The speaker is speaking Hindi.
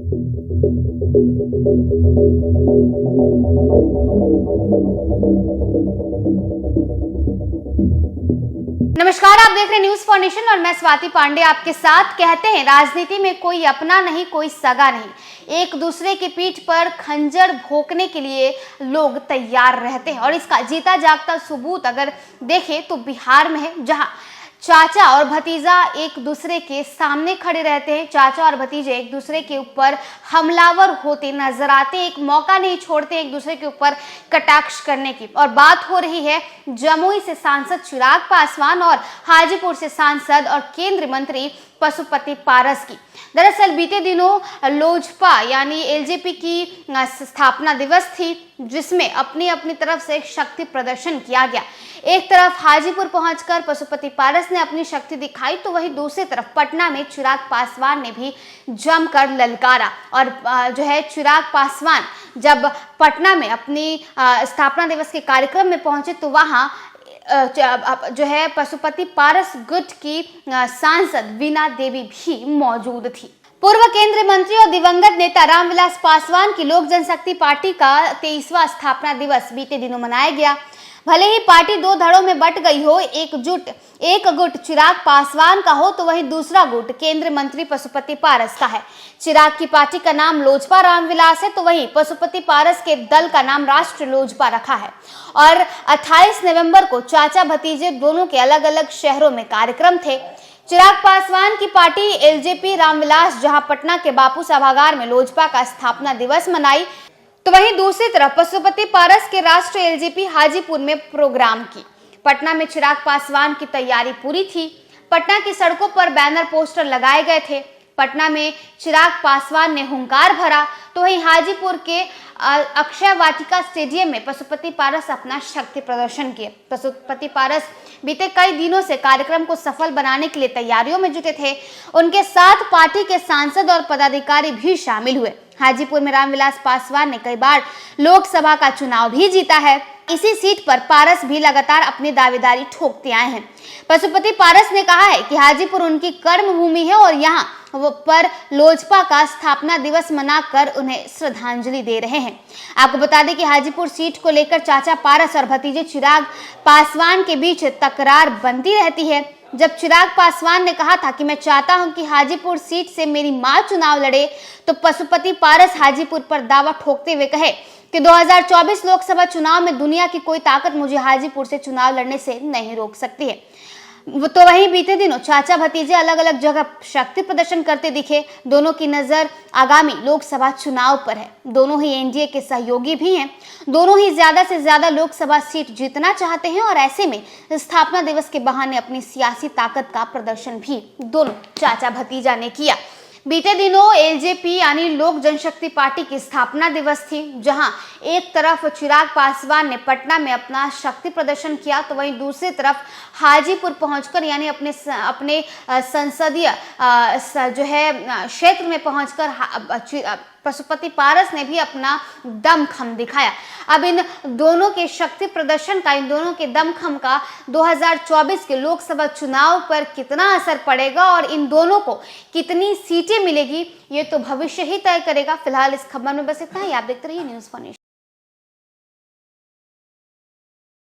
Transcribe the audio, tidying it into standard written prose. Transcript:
नमस्कार, आप देख रहे हैं न्यूज फॉर नेशन और मैं स्वाति पांडे आपके साथ। कहते हैं राजनीति में कोई अपना नहीं, कोई सगा नहीं। एक दूसरे की पीठ पर खंजर भोंकने के लिए लोग तैयार रहते हैं और इसका जीता जागता सबूत अगर देखें तो बिहार में है, जहां चाचा और भतीजा एक दूसरे के सामने खड़े रहते हैं। चाचा और भतीजे एक दूसरे के ऊपर हमलावर होते नजर आते हैं, एक मौका नहीं छोड़ते एक दूसरे के ऊपर कटाक्ष करने की। और बात हो रही है जमुई से सांसद चिराग पासवान और हाजीपुर से सांसद और केंद्रीय मंत्री पशुपति पारस की। दरअसल बीते दिनों लोजपा यानी एलजेपी की स्थापना दिवस थी, जिसमें अपनी अपनी तरफ से शक्ति प्रदर्शन किया गया। एक तरफ हाजीपुर पहुंचकर पशुपति पारस ने अपनी शक्ति दिखाई, तो वहीं दूसरी तरफ पटना में चिराग पासवान ने भी जमकर ललकारा। और चिराग पासवान जब पटना में अपनी स्थापना दिवस के कार्यक्रम में पहुंचे तो वहां पशुपति पारस गुट की सांसद वीणा देवी भी मौजूद थी। पूर्व केंद्रीय मंत्री और दिवंगत नेता रामविलास पासवान की लोक जनशक्ति पार्टी का 23वां स्थापना दिवस बीते दिनों मनाया गया। भले ही पार्टी दो धड़ों में बट गई हो, एक गुट चिराग पासवान का हो तो वहीं दूसरा गुट केंद्रीय मंत्री पशुपति पारस का है। चिराग की पार्टी का नाम लोजपा रामविलास है, तो वहीं पशुपति पारस के दल का नाम राष्ट्र लोजपा रखा है। और 28 नवंबर को चाचा भतीजे दोनों के अलग अलग शहरों में कार्यक्रम थे। चिराग पासवान की पार्टी एलजेपी रामविलास जहां पटना के बापू सभागार में लोजपा का स्थापना दिवस मनाई, तो वहीं दूसरी तरफ पशुपति पारस के राष्ट्र एलजेपी हाजीपुर में प्रोग्राम की। पटना में चिराग पासवान की तैयारी पूरी थी। पटना की सड़कों पर बैनर पोस्टर लगाए गए थे। पटना में चिराग पासवान ने हुंकार भरा, तो वहीं हाजीपुर के अक्षय वाटिका स्टेडियम में पशुपति पारस अपना शक्ति प्रदर्शन किए। पशुपति पारस बीते कई दिनों से कार्यक्रम को सफल बनाने के लिए तैयारियों में जुटे थे। उनके साथ पार्टी के सांसद और पदाधिकारी भी शामिल हुए। हाजीपुर में रामविलास पासवान ने कई बार लोकसभा का चुनाव भी जीता है। इसी सीट पर पारस भी लगातार अपनी दावेदारी ठोकते आए हैं। पशुपति पारस ने कहा है कि हाजीपुर उनकी कर्म भूमि है और यहाँ पर लोजपा का स्थापना दिवस मनाकर उन्हें श्रद्धांजलि दे रहे हैं। आपको बता दें कि हाजीपुर सीट को लेकर चाचा पारस और भतीजे चिराग पासवान के बीच तकरार बनती रहती है। जब चिराग पासवान ने कहा था कि मैं चाहता हूं कि हाजीपुर सीट से मेरी मां चुनाव लड़े, तो पशुपति पारस हाजीपुर पर दावा ठोकते हुए कहे कि 2024 लोकसभा चुनाव में दुनिया की कोई ताकत मुझे हाजीपुर से चुनाव लड़ने से नहीं रोक सकती है। तो वहीं बीते दिनों चाचा भतीजे अलग अलग जगह शक्ति प्रदर्शन करते दिखे। दोनों की नजर आगामी लोकसभा चुनाव पर है। दोनों ही एनडीए के सहयोगी भी हैं। दोनों ही ज्यादा से ज्यादा लोकसभा सीट जीतना चाहते हैं और ऐसे में स्थापना दिवस के बहाने अपनी सियासी ताकत का प्रदर्शन भी दोनों चाचा भतीजा ने किया। बीते दिनों एलजेपी यानी लोक जनशक्ति पार्टी की स्थापना दिवस थी, जहां एक तरफ चिराग पासवान ने पटना में अपना शक्ति प्रदर्शन किया, तो वहीं दूसरी तरफ हाजीपुर पहुंचकर यानी अपने संसदीय क्षेत्र में पहुंचकर पशुपति पारस ने भी अपना दमखम दिखाया। अब इन दोनों के शक्ति प्रदर्शन का, इन दोनों के दमखम का 2024 के लोकसभा चुनाव पर कितना असर पड़ेगा और इन दोनों को कितनी सीटें मिलेगी, ये तो भविष्य ही तय करेगा। फिलहाल इस खबर में बस इतना ही। आप देखते रहिए न्यूज़ फॉर नेशन।